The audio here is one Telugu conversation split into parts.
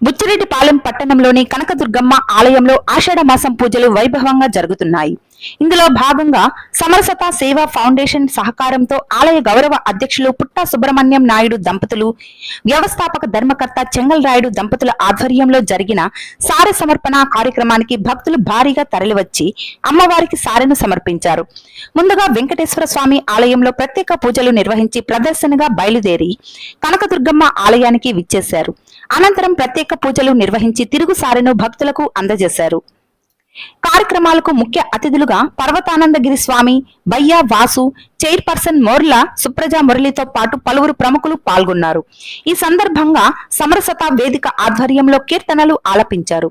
బుచ్చిరెడ్డిపాలెం పట్టణంలోని కనకదుర్గమ్మ ఆలయంలో ఆషాఢ మాసం పూజలు వైభవంగా జరుగుతున్నాయి. ఇందులో భాగంగా సమరసత సేవా ఫౌండేషన్ సహకారంతో ఆలయ గౌరవ అధ్యక్షులు పుట్టా సుబ్రహ్మణ్యం నాయుడు దంపతులు, వ్యవస్థాపక ధర్మకర్త చెంగల్ రాయుడు దంపతుల ఆధ్వర్యంలో జరిగిన సారె సమర్పణ కార్యక్రమానికి భక్తులు భారీగా తరలివచ్చి అమ్మవారికి సారెను సమర్పించారు. ముందుగా వెంకటేశ్వర స్వామి ఆలయంలో ప్రత్యేక పూజలు నిర్వహించి ప్రదర్శనగా బయలుదేరి కనకదుర్గమ్మ ఆలయానికి విచ్చేశారు. అనంతరం ప్రత్యేక పూజలు నిర్వహించి తిరుగు సారెను భక్తులకు అందజేశారు. కార్యక్రమాలకు ముఖ్య అతిథులుగా పర్వతానందగిరి స్వామి, బయ్యా వాసు, చైర్పర్సన్ మోర్ల సుప్రజా మురళితో పాటు పలువురు ప్రముఖులు పాల్గొన్నారు. ఈ సందర్భంగా సమరసత వేదిక ఆధ్వర్యంలో కీర్తనలు ఆలపించారు.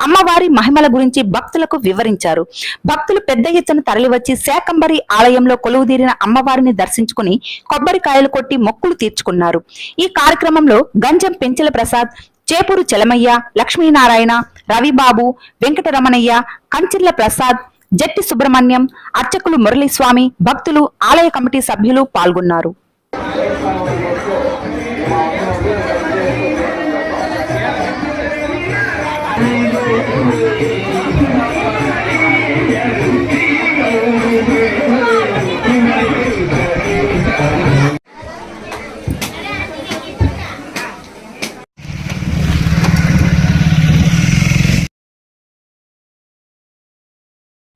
అమ్మవారి మహిమల గురించి భక్తులకు వివరించారు. భక్తులు పెద్ద ఎత్తున తరలివచ్చి శాకంబరి ఆలయంలో కొలువుదీరిన అమ్మవారిని దర్శించుకుని కొబ్బరికాయలు కొట్టి మొక్కులు తీర్చుకున్నారు. ఈ కార్యక్రమంలో గంజం పెంచెల ప్రసాద్, చేపూరు చలమయ్య, లక్ష్మీనారాయణ, రవిబాబు, వెంకటరమణయ్య, కంచిర్ల ప్రసాద్, జట్టి సుబ్రహ్మణ్యం, అర్చకులు మురళీస్వామి, భక్తులు, ఆలయ కమిటీ సభ్యులు పాల్గొన్నారు.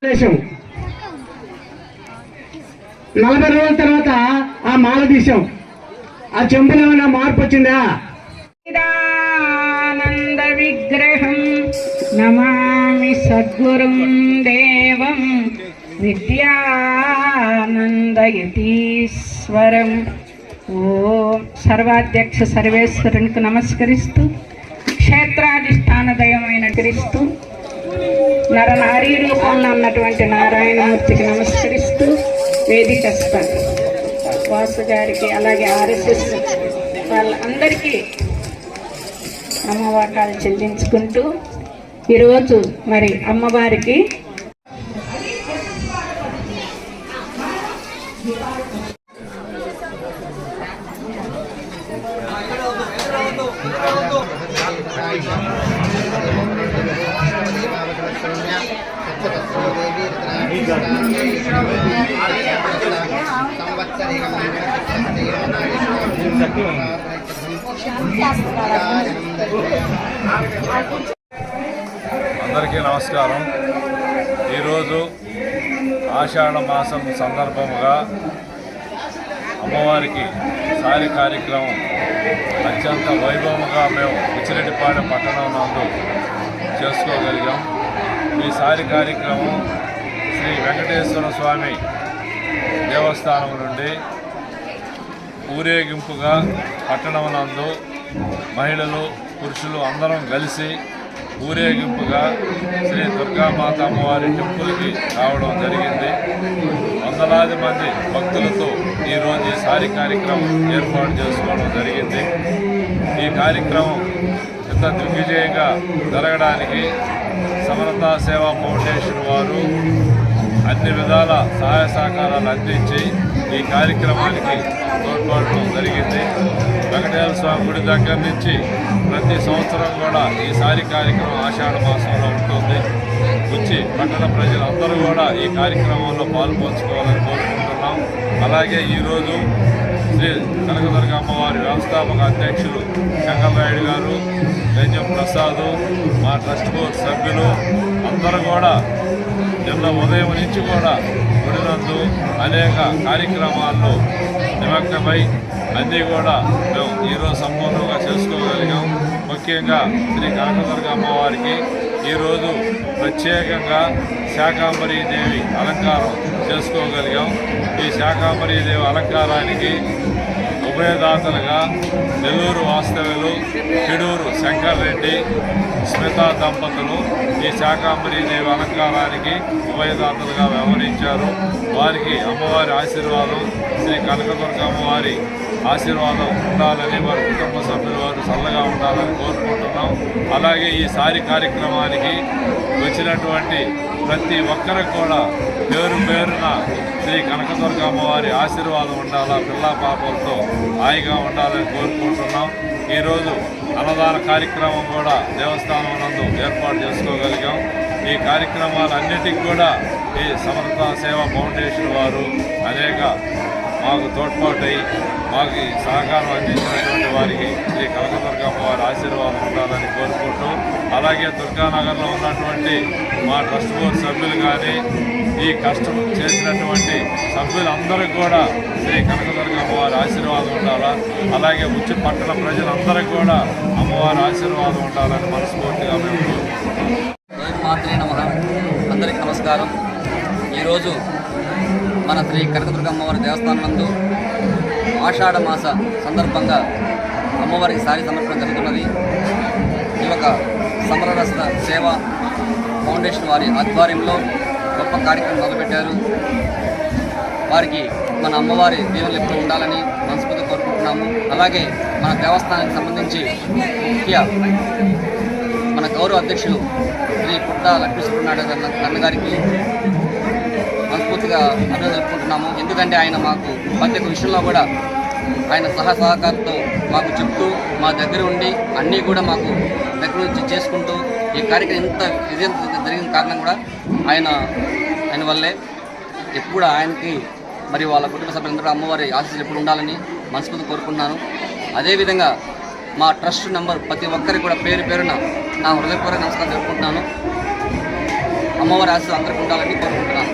దేశం 40 రోజుల తర్వాత ఆ మాల తీసాం. ఆ చెంబులో ఏమైనా మార్పు వచ్చిందా? ఆనంద విగ్రహం నమామి సద్గురుం దేవం విద్యానందయతీశ్వరం. ఓం సర్వాధ్యక్ష సర్వేశ్వరునికి నమస్కరిస్తూ, క్షేత్రాధిష్టాన దయమైన క్రీస్తు నరనారీ రూపంలో ఉన్నటువంటి నారాయణమూర్తికి నమస్కరిస్తూ, వేదిక వాసు గారికి, అలాగే ఆర్ఎస్ఎస్ వాళ్ళందరికీ అమ్మవాకాలు చెల్లించుకుంటూ ఈరోజు మరి అమ్మవారికి అందరికీ నమస్కారం. ఈరోజు ఆషాఢ మాసం సందర్భముగా అమ్మవారికి సారి కార్యక్రమం అత్యంత వైభవంగా మేము బుచ్చిరెడ్డిపాలెం పట్టణం నందు చేసుకోగలిగాం. ఈ సారి కార్యక్రమం శ్రీ వెంకటేశ్వర స్వామి దేవస్థానం నుండి ఊరేగింపుగా పట్టణం నందు మహిళలు, పురుషులు అందరం కలిసి ఊరేగింపుగా శ్రీ దుర్గామాత అమ్మవారి టెంపుల్కి రావడం జరిగింది. వందలాది మంది భక్తులతో ఈరోజు ఈ సారి కార్యక్రమం ఏర్పాటు చేసుకోవడం జరిగింది. ఈ కార్యక్రమం ఇంత దిగ్విజయంగా జరగడానికి సమరత సేవా ఫౌండేషన్ వారు అన్ని విధాల సహాయ సహకారాలు అందించి ఈ కార్యక్రమానికి తోడ్పడడం జరిగింది. వెంకటేశ్వర స్వామి గుడి దగ్గర నుంచి ప్రతి సంవత్సరం కూడా ఈసారి కార్యక్రమం ఆషాఢ మాసంలో ఉంటుంది. వచ్చి పట్టణ ప్రజలందరూ కూడా ఈ కార్యక్రమంలో పాల్పంచుకోవాలని కోరుకుంటున్నాం. అలాగే ఈరోజు శ్రీ కనకదుర్గ అమ్మవారి వ్యవస్థాపక అధ్యక్షులు చెంగల్ రాయుడు గారు, గంజం ప్రసాద్, మా ట్రస్ట్ బోర్డు సభ్యులు అందరూ కూడా నిన్న ఉదయం నుంచి కూడా గుడినందు అనేక కార్యక్రమాల్లో నిమగ్నమై అన్నీ కూడా మేము ఈరోజు సంపూర్ణంగా చేసుకోగలిగాం. ముఖ్యంగా శ్రీ కనకదుర్గ అమ్మవారికి ఈరోజు ప్రత్యేకంగా శాకంబరీదేవి అలంకారం చేసుకోగలిగాం. ఈ శాకంబరీదేవి అలంకారానికి ఉభయదాతలుగా నెల్లూరు వాస్తవ్యులు, పిడూరు శంకర్ రెడ్డి, స్మిత దంపతులు ఈ శాకంబరీదేవి అలంకారానికి ఉభయదాతలుగా వ్యవహరించారు. వారికి అమ్మవారి ఆశీర్వాదం, శ్రీ కనకదుర్గ అమ్మవారి ఆశీర్వాదం ఉండాలని, వారి కుటుంబ సభ్యులు వారు చల్లగా ఉండాలని కోరుకుంటున్నాం. అలాగే ఈ సారి కార్యక్రమానికి వచ్చినటువంటి ప్రతి ఒక్కరికి కూడా పేరు పేరున శ్రీ కనకదుర్గ అమ్మవారి ఆశీర్వాదం ఉండాలా, పిల్లా పాపలతో హాయిగా ఉండాలని కోరుకుంటున్నాం. ఈరోజు అన్నదాన కార్యక్రమం కూడా దేవస్థానం నందు ఏర్పాటు చేసుకోగలిగాం. ఈ కార్యక్రమాలన్నిటికీ కూడా ఈ సమర్థ సేవా ఫౌండేషన్ వారు అనేక మాకు తోడ్పాటై మాకు ఈ సహకారం అందించినటువంటి వారికి శ్రీ కనకదుర్గమ్మ వారి ఆశీర్వాదం ఉండాలని కోరుకుంటూ, అలాగే దుర్గానగర్లో ఉన్నటువంటి మా ట్రస్ట్ బోర్డు సభ్యులు కానీ ఈ కష్టం చేసినటువంటి సభ్యులందరికీ కూడా శ్రీ కనకదుర్గమ్మ వారి ఆశీర్వాదం ఉండాలా, అలాగే ఉచ్చి పట్టణ ప్రజలందరికీ కూడా అమ్మవారి ఆశీర్వాదం ఉండాలని మనస్ఫూర్తిగా మేము కోరుకుంటున్నాం. మాత్రే నమః. అందరికీ నమస్కారం. ఈరోజు మన శ్రీ కనకదుర్గ అమ్మవారి దేవస్థానం నందు ఆషాఢ మాస సందర్భంగా అమ్మవారికి సారి సమర్పణ జరుగుతున్నది. ఈ యొక్క సమరరస సేవ ఫౌండేషన్ వారి ఆధ్వర్యంలో గొప్ప కార్యక్రమం మొదలుపెట్టారు. వారికి మన అమ్మవారి దీవెనలు ఎప్పుడు ఉండాలని మనస్ఫూర్తిగా కోరుకుంటున్నాము. అలాగే మన దేవస్థానానికి సంబంధించి ముఖ్య మన గౌరవ అధ్యక్షులు శ్రీ పుట్ట లక్ష్మీసుబ్రహ్మణ్య అన్నగారికి మనస్ఫూర్తిగా అభినందనలు తెలుపుకుంటున్నాము. ఎందుకంటే ఆయన మాకు ప్రతి ఒక్క విషయంలో కూడా ఆయన సహకారంతో మాకు చెప్తూ మా దగ్గర ఉండి అన్నీ కూడా మాకు దగ్గర నుంచి చేసుకుంటూ ఈ కార్యక్రమం ఇంత విజయం జరిగిన కారణం కూడా ఆయన వల్లే. ఎప్పుడు ఆయనకి మరి వాళ్ళ కుటుంబ సభ్యులందరూ అమ్మవారి ఆశీస్సులు ఎప్పుడు ఉండాలని మనస్ఫూర్తి కోరుకుంటున్నాను. అదేవిధంగా మా ట్రస్ట్ నెంబర్ ప్రతి ఒక్కరికి కూడా పేరు పేరున నా హృదయపూర్వక నమస్కారం జరుపుకుంటున్నాను. అమ్మవారి ఆశీస్సులు అందరికీ ఉండాలని కోరుకుంటున్నాను.